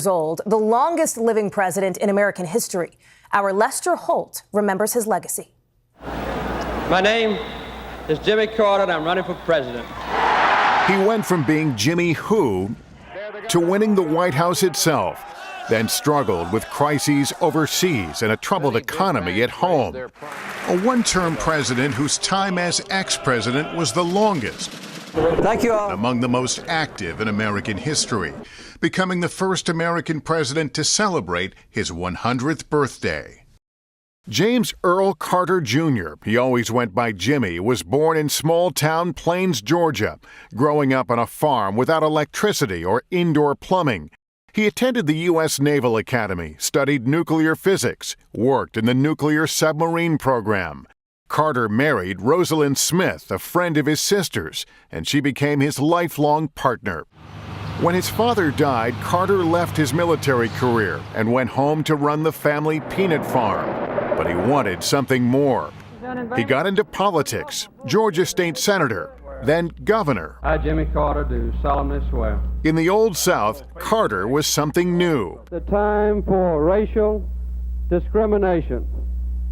Old, the longest living president in American history. Our Lester Holt remembers his legacy. My name is Jimmy Carter, and I'm running for president. He went from being Jimmy Who to winning the White House itself, then struggled with crises overseas and a troubled economy at home. A one-term president whose time as ex-president was the longest. Thank you all. Among the most active in American history, becoming the first American president to celebrate his 100th birthday. James Earl Carter Jr., he always went by Jimmy, was born in small-town Plains, Georgia, growing up on a farm without electricity or indoor plumbing. He attended the U.S. Naval Academy, studied nuclear physics, worked in the nuclear submarine program. Carter married Rosalind Smith, a friend of his sister's, and she became his lifelong partner. When his father died, Carter left his military career and went home to run the family peanut farm. But he wanted something more. He got into politics, Georgia state senator, then governor. I, Jimmy Carter, do solemnly swear. In the Old South, Carter was something new. The time for racial discrimination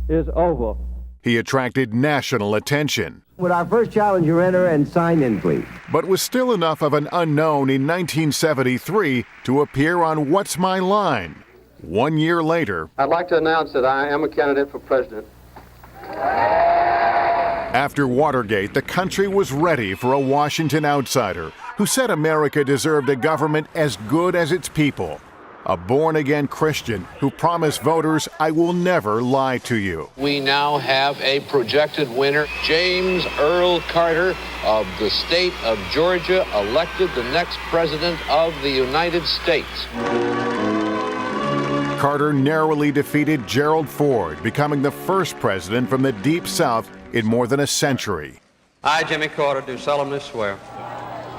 is over. He attracted national attention. Would our first challenger enter and sign in, please? But was still enough of an unknown in 1973 to appear on What's My Line? 1 year later, I'd like to announce that I am a candidate for president. after Watergate, the country was ready for a Washington outsider who said America deserved a government as good as its people. A born-again Christian who promised voters, "I will never lie to you." We now have a projected winner, James Earl Carter of the state of Georgia, elected the next president of the United States. Carter narrowly defeated Gerald Ford, becoming the first president from the Deep South in more than a century. I, Jimmy Carter, do solemnly swear.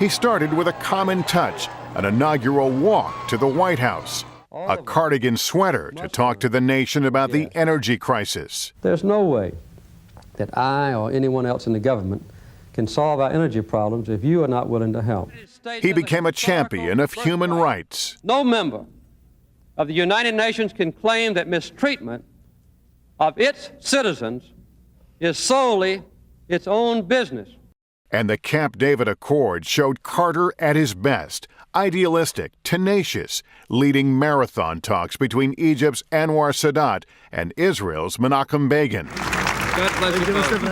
He started with a common touch, an inaugural walk to the White House, a cardigan sweater to talk to the nation about the energy crisis. There's no way that I or anyone else in the government can solve our energy problems if you are not willing to help. He became a champion of human rights. No member of the United Nations can claim that mistreatment of its citizens is solely its own business. And the Camp David Accord showed Carter at his best, idealistic, tenacious, leading marathon talks between Egypt's Anwar Sadat and Israel's Menachem Begin,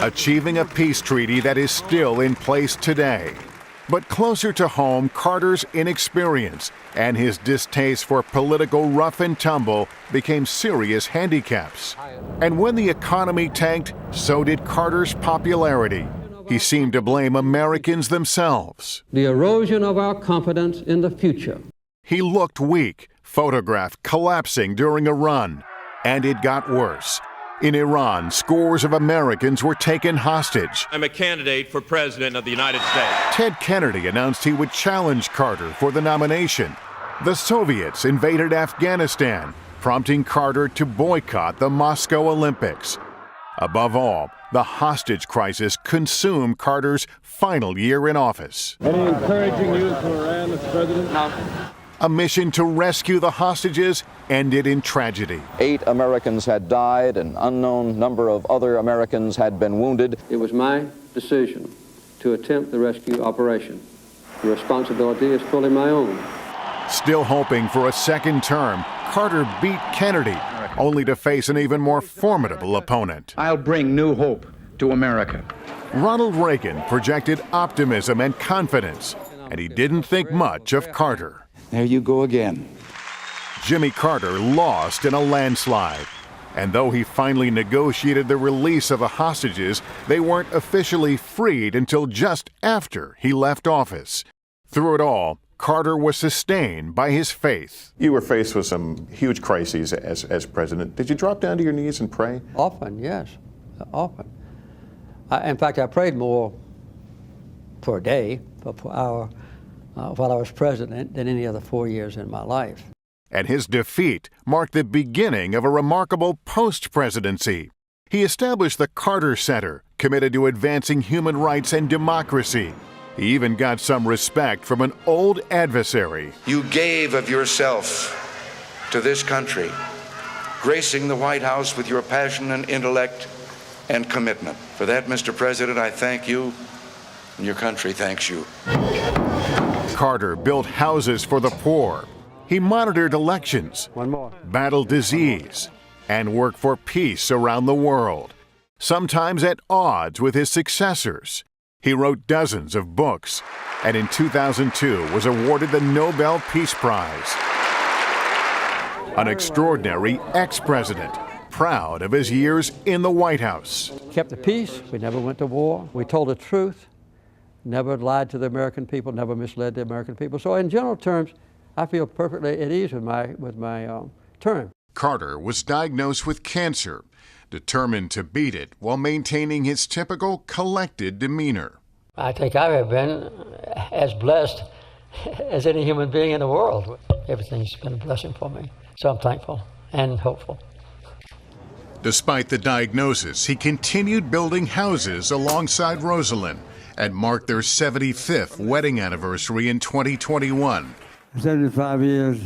achieving a peace treaty that is still in place today. But closer to home, Carter's inexperience and his distaste for political rough and tumble became serious handicaps. And when the economy tanked, so did Carter's popularity. He seemed to blame Americans themselves. The erosion of our confidence in the future. He looked weak, photographed collapsing during a run. And it got worse. In Iran, scores of Americans were taken hostage. I'm a candidate for president of the United States. Ted Kennedy announced he would challenge Carter for the nomination. The Soviets invaded Afghanistan, prompting Carter to boycott the Moscow Olympics. Above all, the hostage crisis consumed Carter's final year in office. Any encouraging news from Iran, Mr. President? No. A mission to rescue the hostages ended in tragedy. 8 Americans had died, an unknown number of other Americans had been wounded. It was my decision to attempt the rescue operation. The responsibility is fully my own. Still hoping for a second term, Carter beat Kennedy, only to face an even more formidable opponent. I'll bring new hope to America. Ronald Reagan projected optimism and confidence, and he didn't think much of Carter. There you go again. Jimmy Carter lost in a landslide. And though he finally negotiated the release of the hostages, they weren't officially freed until just after he left office. Through it all, Carter was sustained by his faith. You were faced with some huge crises as president. Did you drop down to your knees and pray? Often, yes, often. In fact, I prayed more per day, per hour, while I was president than any other 4 years in my life. And his defeat marked the beginning of a remarkable post-presidency. He established the Carter Center, committed to advancing human rights and democracy. He even got some respect from an old adversary. You gave of yourself to this country, gracing the White House with your passion and intellect and commitment. For that, Mr. President, I thank you, and your country thanks you. Carter built houses for the poor. He monitored elections, battled disease, and worked for peace around the world, sometimes at odds with his successors. He wrote dozens of books, and in 2002 was awarded the Nobel Peace Prize. An extraordinary ex-president, proud of his years in the White House. Kept the peace. We never went to war. We told the truth. Never lied to the American people. Never misled the American people. So in general terms, I feel perfectly at ease with my term. Carter was diagnosed with cancer, determined to beat it while maintaining his typical collected demeanor. I think I have been as blessed as any human being in the world. Everything's been a blessing for me. So I'm thankful and hopeful. Despite the diagnosis, he continued building houses alongside Rosalind and marked their 75th wedding anniversary in 2021. 75 years,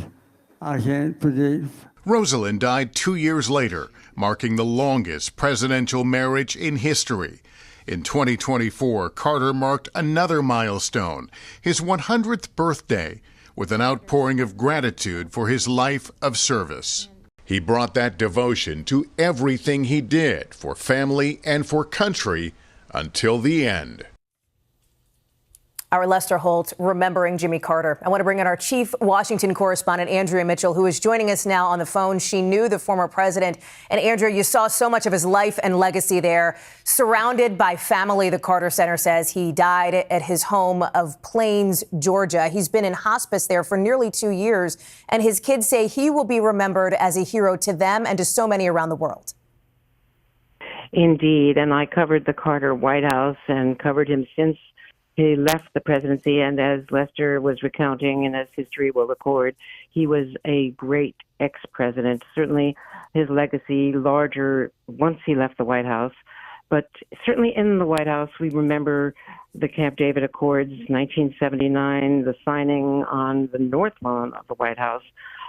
I can't predict. Rosalind died 2 years later, marking the longest presidential marriage in history. In 2024, Carter marked another milestone, his 100th birthday, with an outpouring of gratitude for his life of service. He brought that devotion to everything he did for family and for country until the end. Our Lester Holt remembering Jimmy Carter. I want to bring in our chief Washington correspondent, Andrea Mitchell, who is joining us now on the phone. She knew the former president. And Andrea, you saw so much of his life and legacy there, surrounded by family. The Carter Center says he died at his home of Plains, Georgia. He's been in hospice there for nearly 2 years. And his kids say he will be remembered as a hero to them and to so many around the world. Indeed. And I covered the Carter White House and covered him since he left the presidency, and as Lester was recounting and as history will record, he was a great ex-president. Certainly his legacy larger once he left the White House, but certainly in the White House we remember the Camp David Accords, 1979, the signing on the north lawn of the White House.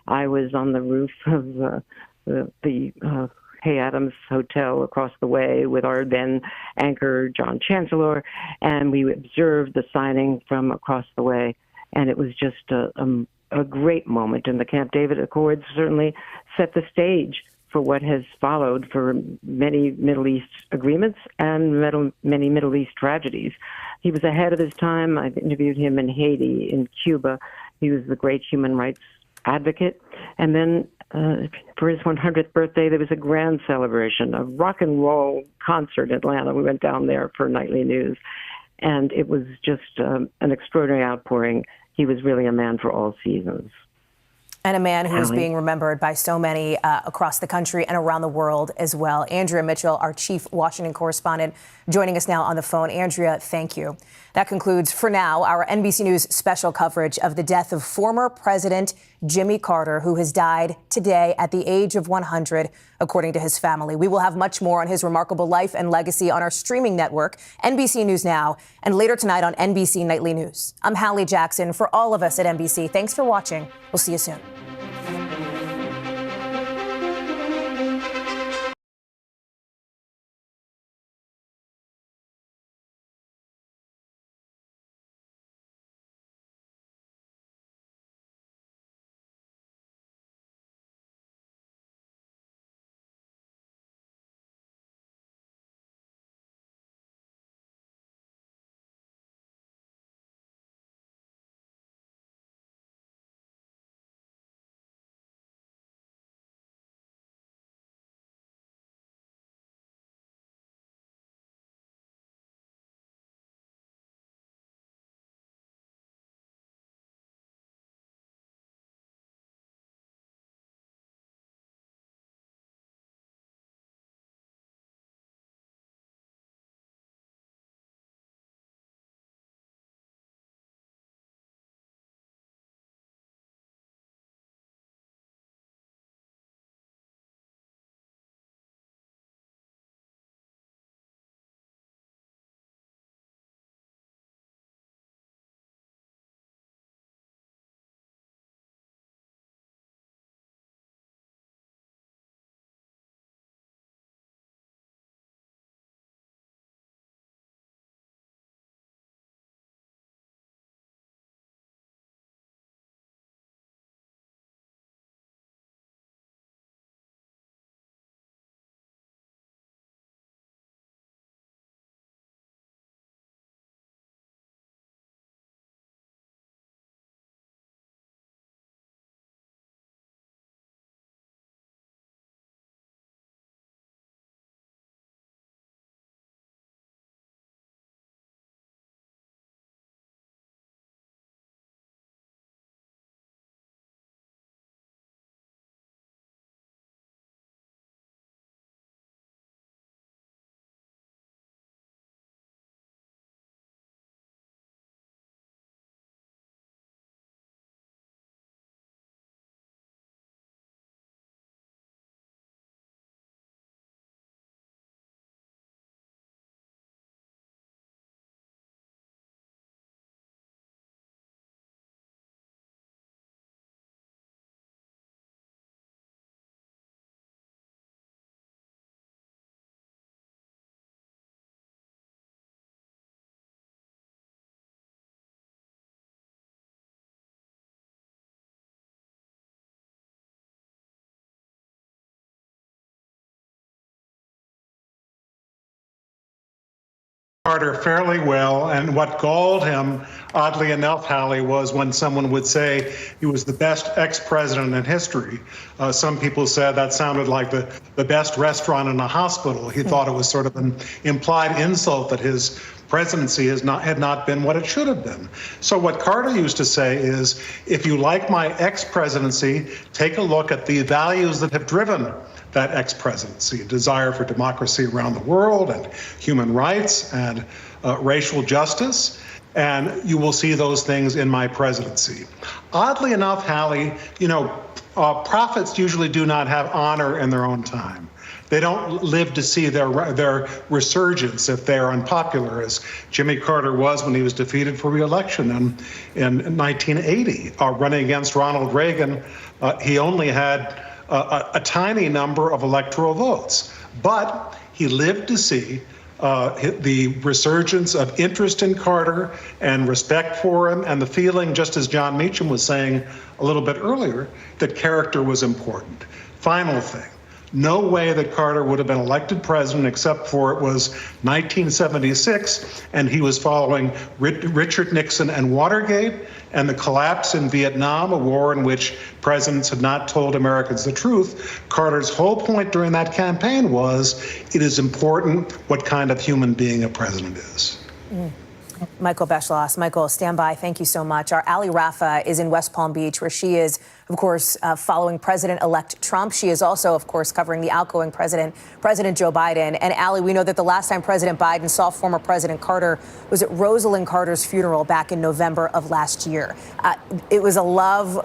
I was on the roof of the Hay Adams Hotel across the way with our then anchor, John Chancellor, and we observed the signing from across the way. And it was just a great moment. And the Camp David Accords certainly set the stage for what has followed for many Middle East agreements and many Middle East tragedies. He was ahead of his time. I've interviewed him in Haiti, in Cuba. He was the great human rights advocate. And then for his 100th birthday, there was a grand celebration, a rock and roll concert in Atlanta. We went down there for nightly news, and it was just an extraordinary outpouring. He was really a man for all seasons. And a man who's being remembered by so many across the country and around the world as well. Andrea Mitchell, our chief Washington correspondent, joining us now on the phone. Andrea, thank you. That concludes, for now, our NBC News special coverage of the death of former President Jimmy Carter, who has died today at the age of 100, according to his family. We will have much more on his remarkable life and legacy on our streaming network, NBC News Now, and later tonight on NBC Nightly News. I'm Hallie Jackson. For all of us at NBC, thanks for watching. We'll see you soon. Carter fairly well, and what galled him, oddly enough, Hallie, was when someone would say he was the best ex-president in history. Some people said that sounded like the best restaurant in a hospital. He thought it was sort of an implied insult that his presidency had not been what it should have been. So what Carter used to say is, if you like my ex-presidency, take a look at the values that have driven that ex-presidency: desire for democracy around the world, and human rights, and racial justice, and you will see those things in my presidency. Oddly enough, Hallie, prophets usually do not have honor in their own time. They don't live to see their resurgence if they are unpopular, as Jimmy Carter was when he was defeated for re-election in 1980, running against Ronald Reagan. He only had a tiny number of electoral votes, but he lived to see the resurgence of interest in Carter and respect for him, and the feeling, just as John Meacham was saying a little bit earlier, that character was important. Final thing. No way that Carter would have been elected president except for it was 1976, and he was following Richard Nixon and Watergate and the collapse in Vietnam, a war in which presidents had not told Americans the truth. Carter's whole point during that campaign was, it is important what kind of human being a president is. Michael Beschloss. Michael, stand by. Thank you so much. Our Ali Rafa is in West Palm Beach, where she is, of course, following President-elect Trump. She is also, of course, covering the outgoing president, President Joe Biden. And Ali, we know that the last time President Biden saw former President Carter was at Rosalind Carter's funeral back in November of last year. It was a love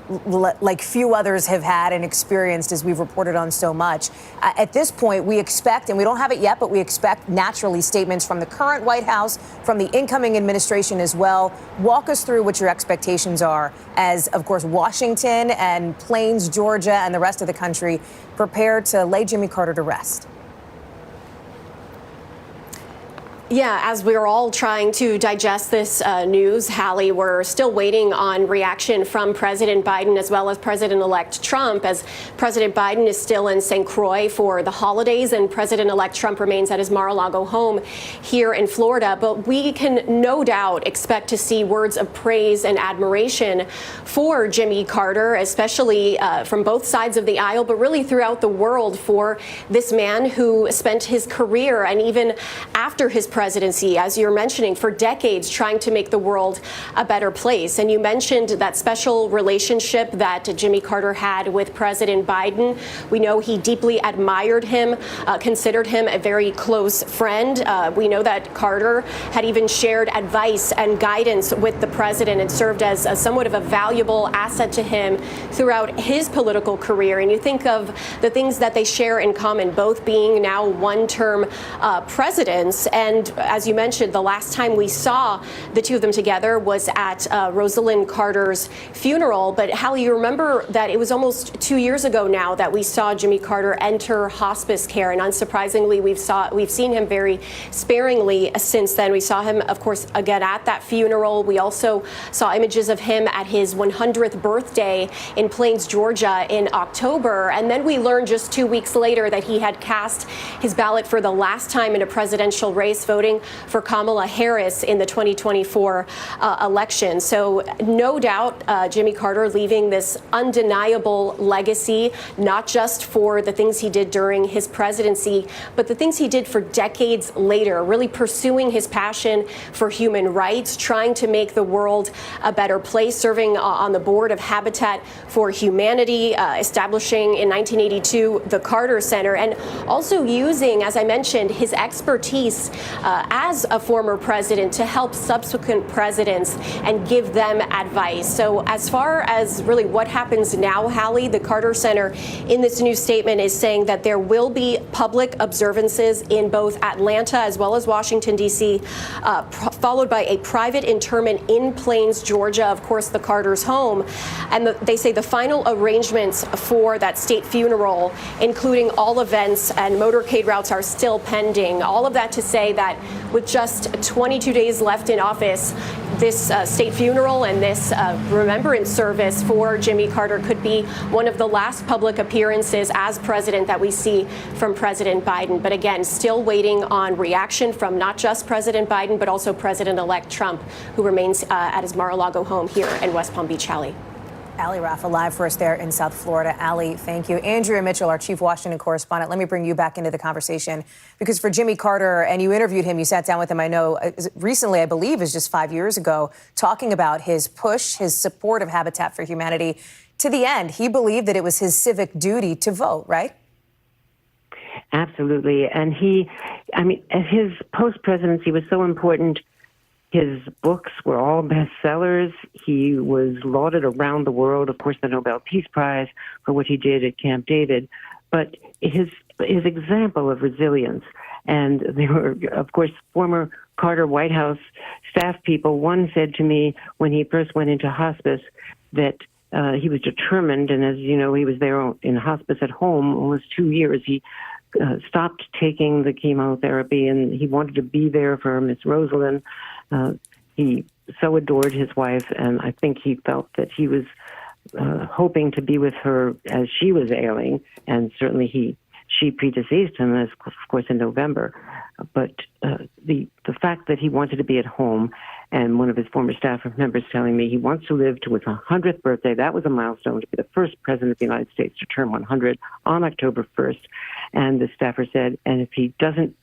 like few others have had and experienced, as we've reported on so much. At this point, we expect, and we don't have it yet, but we expect naturally statements from the current White House, from the incoming administration as well. Walk us through what your expectations are as, of course, Washington and Plains, Georgia, and the rest of the country prepare to lay Jimmy Carter to rest. Yeah, as we're all trying to digest this news, Hallie, we're still waiting on reaction from President Biden as well as President-elect Trump, as President Biden is still in St. Croix for the holidays and President-elect Trump remains at his Mar-a-Lago home here in Florida. But we can no doubt expect to see words of praise and admiration for Jimmy Carter, especially from both sides of the aisle, but really throughout the world, for this man who spent his career and even after his presidency, as you're mentioning, for decades trying to make the world a better place. And you mentioned that special relationship that Jimmy Carter had with President Biden. We know he deeply admired him, considered him a very close friend. We know that Carter had even shared advice and guidance with the president and served as somewhat of a valuable asset to him throughout his political career. And you think of the things that they share in common, both being now one-term presidents. And as you mentioned, the last time we saw the two of them together was at Rosalind Carter's funeral. But Hallie, you remember that it was almost 2 years ago now that we saw Jimmy Carter enter hospice care. And unsurprisingly, we've seen him very sparingly since then. We saw him, of course, again at that funeral. We also saw images of him at his 100th birthday in Plains, Georgia in October. And then we learned just 2 weeks later that he had cast his ballot for the last time in a presidential race, voting for Kamala Harris in the 2024 election. So no doubt Jimmy Carter leaving this undeniable legacy, not just for the things he did during his presidency, but the things he did for decades later, really pursuing his passion for human rights, trying to make the world a better place, serving on the board of Habitat for Humanity, establishing in 1982 the Carter Center, and also using, as I mentioned, his expertise as a former president to help subsequent presidents and give them advice. So as far as really what happens now, Hallie, the Carter Center in this new statement is saying that there will be public observances in both Atlanta as well as Washington, D.C., followed by a private interment in Plains, Georgia, of course, the Carter's home. And they say the final arrangements for that state funeral, including all events and motorcade routes, are still pending. All of that to say that that with just 22 days left in office, this state funeral and this remembrance service for Jimmy Carter could be one of the last public appearances as president that we see from President Biden. But again, still waiting on reaction from not just President Biden, but also President-elect Trump, who remains at his Mar-a-Lago home here in West Palm Beach. Hallie. Allie Raffa live for us there in South Florida. Allie, thank you. Andrea Mitchell, our chief Washington correspondent, let me bring you back into the conversation, because for Jimmy Carter, and you interviewed him, you sat down with him, I know, recently, I believe, is just 5 years ago, talking about his push, his support of Habitat for Humanity. To the end, he believed that it was his civic duty to vote, right? Absolutely. And his post-presidency was so important. His books were all bestsellers. He was lauded around the world, of course, the Nobel Peace Prize for what he did at Camp David. But his example of resilience, and there were, of course, former Carter White House staff people. One said to me when he first went into hospice that he was determined, and as you know, he was there in hospice at home almost 2 years. He stopped taking the chemotherapy, and he wanted to be there for Miss Rosalind. He so adored his wife, and I think he felt that he was hoping to be with her as she was ailing, and certainly she predeceased him, as of course, in November. But the fact that he wanted to be at home, and one of his former staff members telling me he wants to live to his 100th birthday. That was a milestone, to be the first president of the United States to turn 100 on October 1st. And the staffer said, and if he doesn't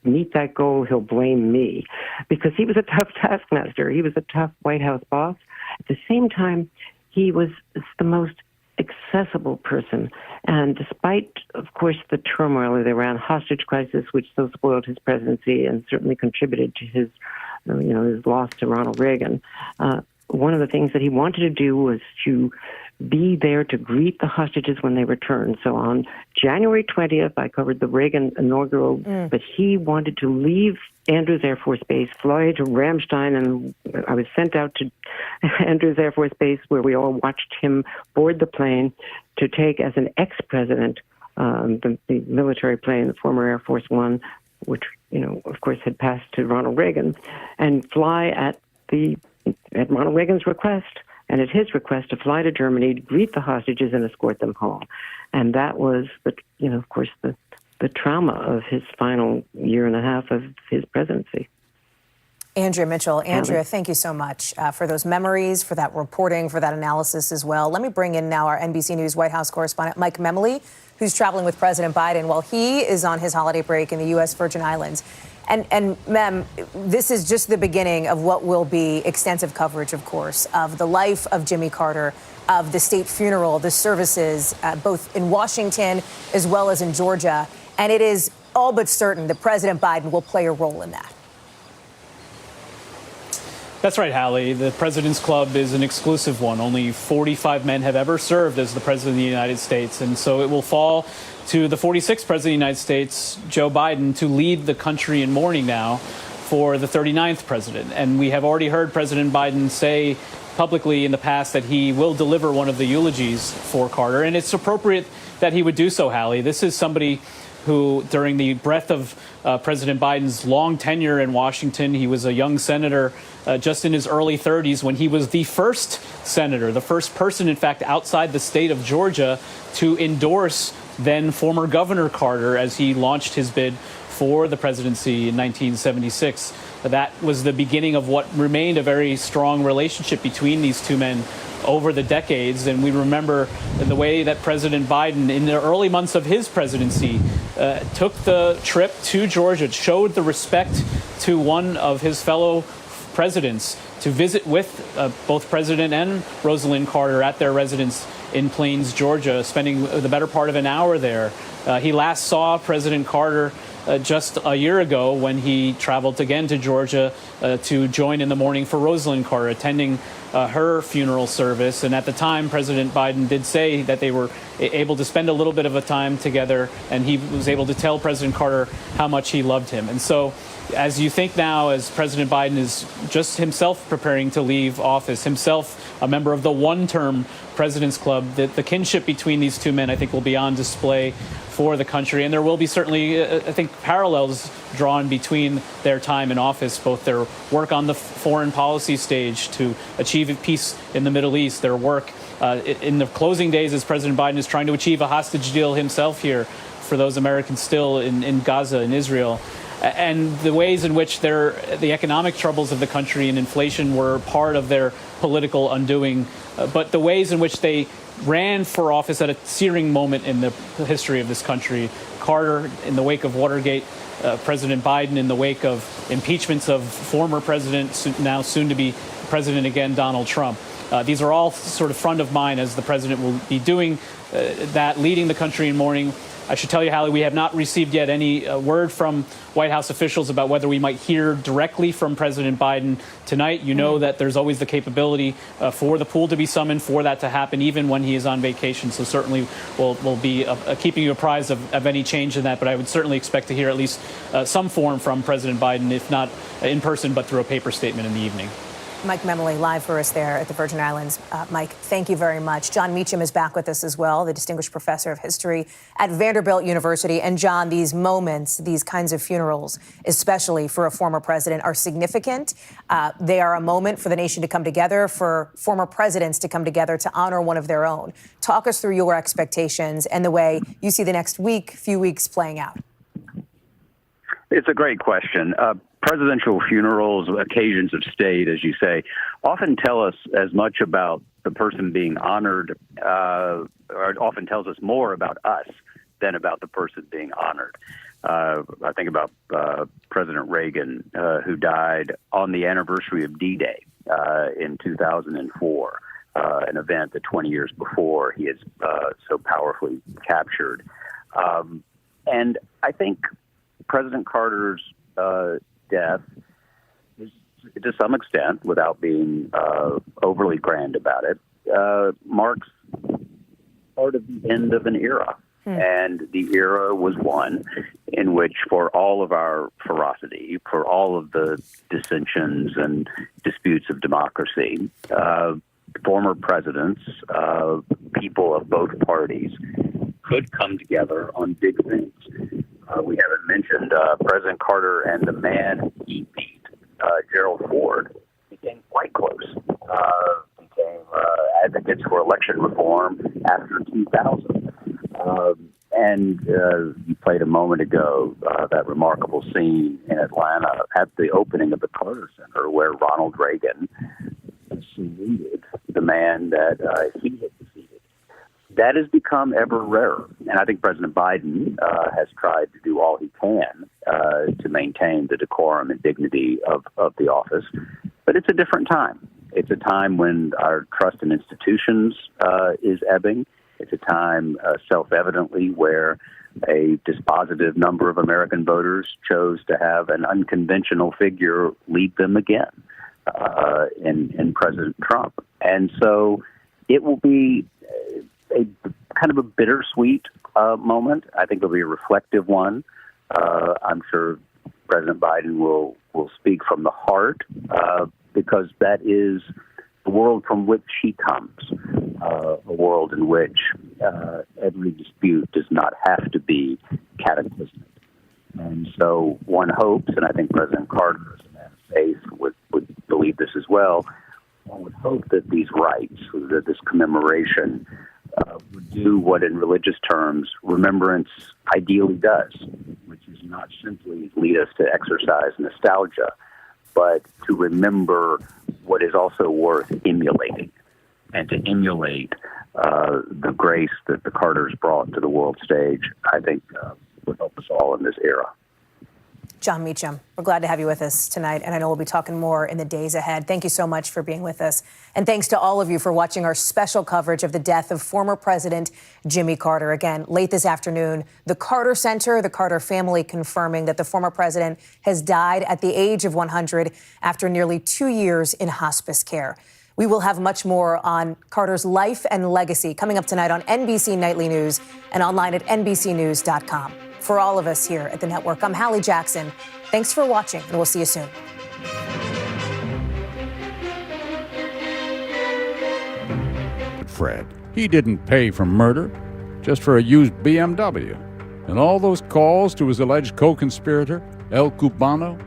meet that goal, he'll blame me, because he was a tough taskmaster. He was a tough White House boss. At the same time, he was the most accessible person. And despite, of course, the turmoil of the Iran hostage crisis, which so spoiled his presidency and certainly contributed to his loss to Ronald Reagan, one of the things that he wanted to do was to be there to greet the hostages when they returned. So on January 20th, I covered the Reagan inaugural, but he wanted to leave Andrews Air Force Base, fly to Ramstein, and I was sent out to Andrews Air Force Base, where we all watched him board the plane to take, as an ex-president, the military plane, the former Air Force One, which, of course, had passed to Ronald Reagan, and fly at Ronald Reagan's request, and at his request, to fly to Germany to greet the hostages and escort them home. And that was, of course, the trauma of his final year and a half of his presidency. Andrea Mitchell. Andrea, thank you so much for those memories, for that reporting, for that analysis as well. Let me bring in now our NBC News White House correspondent, Mike Memoli, who's traveling with President Biden while he is on his holiday break in the U.S. Virgin Islands. And Mem, this is just the beginning of what will be extensive coverage, of course, of the life of Jimmy Carter, of the state funeral, the services, both in Washington as well as in Georgia. And it is all but certain that President Biden will play a role in that. That's right, Hallie. The President's Club is an exclusive one. Only 45 men have ever served as the President of the United States. And so it will fall to the 46th President of the United States, Joe Biden, to lead the country in mourning now for the 39th President. And we have already heard President Biden say publicly in the past that he will deliver one of the eulogies for Carter. And it's appropriate that he would do so, Hallie. This is somebody who, during the breadth of President Biden's long tenure in Washington, he was a young senator just in his early 30s when he was the first senator, the first person, in fact, outside the state of Georgia to endorse then former Governor Carter as he launched his bid for the presidency in 1976. That was the beginning of what remained a very strong relationship between these two men over the decades. And we remember the way that President Biden, in the early months of his presidency, took the trip to Georgia, showed the respect to one of his fellow presidents to visit with both President and Rosalind Carter at their residence in Plains, Georgia, spending the better part of an hour there. He last saw President Carter just a year ago when he traveled again to Georgia to join in the mourning for Rosalind Carter, attending her funeral service. And at the time, President Biden did say that they were able to spend a little bit of a time together, and he was able to tell President Carter how much he loved him. And so as you think now, as President Biden is just himself preparing to leave office, himself a member of the one-term President's Club, the kinship between these two men, I think, will be on display for the country. And there will be certainly, I think, parallels drawn between their time in office, both their work on the foreign policy stage to achieve peace in the Middle East, their work in the closing days as President Biden is trying to achieve a hostage deal himself here for those Americans still in Gaza and Israel, and the ways in which the economic troubles of the country and inflation were part of their political undoing, but the ways in which they ran for office at a searing moment in the history of this country. Carter in the wake of Watergate, President Biden in the wake of impeachments of former president, now soon to be president again, Donald Trump. These are all sort of front of mind as the president will be doing that, leading the country in mourning. I should tell you, Hallie, we have not received yet any word from White House officials about whether we might hear directly from President Biden tonight. You know that there's always the capability for the pool to be summoned, for that to happen, even when he is on vacation. So certainly we'll be keeping you apprised of any change in that. But I would certainly expect to hear at least some form from President Biden, if not in person, but through a paper statement in the evening. Mike Memoli live for us there at the Virgin Islands. Mike, thank you very much. John Meacham is back with us as well, the distinguished professor of history at Vanderbilt University. And John, these moments, these kinds of funerals, especially for a former president, are significant. They are a moment for the nation to come together, for former presidents to come together to honor one of their own. Talk us through your expectations and the way you see the next few weeks playing out. It's a great question. Presidential funerals, occasions of state, as you say, often tell us as much about the person being honored, or often tells us more about us than about the person being honored. I think about President Reagan, who died on the anniversary of D-Day in 2004, an event that 20 years before he had so powerfully captured. And I think President Carter's death, to some extent, without being overly grand about it, marks part of the end of an era. And the era was one in which, for all of our ferocity, for all of the dissensions and disputes of democracy, former presidents, people of both parties, could come together on big things. We haven't mentioned President Carter and the man he beat, Gerald Ford, became quite close. Became advocates for election reform after 2000. And you played a moment ago that remarkable scene in Atlanta at the opening of the Carter Center, where Ronald Reagan saluted the man that he had defeated. That has become ever rarer. And I think President Biden has tried to do all he can to maintain the decorum and dignity of the office. But it's a different time. It's a time when our trust in institutions is ebbing. It's a time, self-evidently, where a dispositive number of American voters chose to have an unconventional figure lead them again in President Trump. And so it will be a kind of a bittersweet moment. I think it'll be a reflective one. I'm sure President Biden will speak from the heart because that is the world from which he comes, a world in which every dispute does not have to be cataclysmic. And so one hopes, and I think President Carter, as a man of faith, would believe this as well, one would hope that these rites, that this commemoration, would do what in religious terms remembrance ideally does, which is not simply lead us to exercise nostalgia, but to remember what is also worth emulating, and to emulate the grace that the Carters brought to the world stage, I think would help us all in this era. John Meacham, we're glad to have you with us tonight, and I know we'll be talking more in the days ahead. Thank you so much for being with us. And thanks to all of you for watching our special coverage of the death of former President Jimmy Carter. Again, late this afternoon, the Carter Center, the Carter family confirming that the former president has died at the age of 100 after nearly 2 years in hospice care. We will have much more on Carter's life and legacy coming up tonight on NBC Nightly News and online at NBCnews.com. For all of us here at the network, I'm Hallie Jackson. Thanks for watching, and we'll see you soon. Fred, he didn't pay for murder, just for a used BMW. And all those calls to his alleged co-conspirator, El Cubano,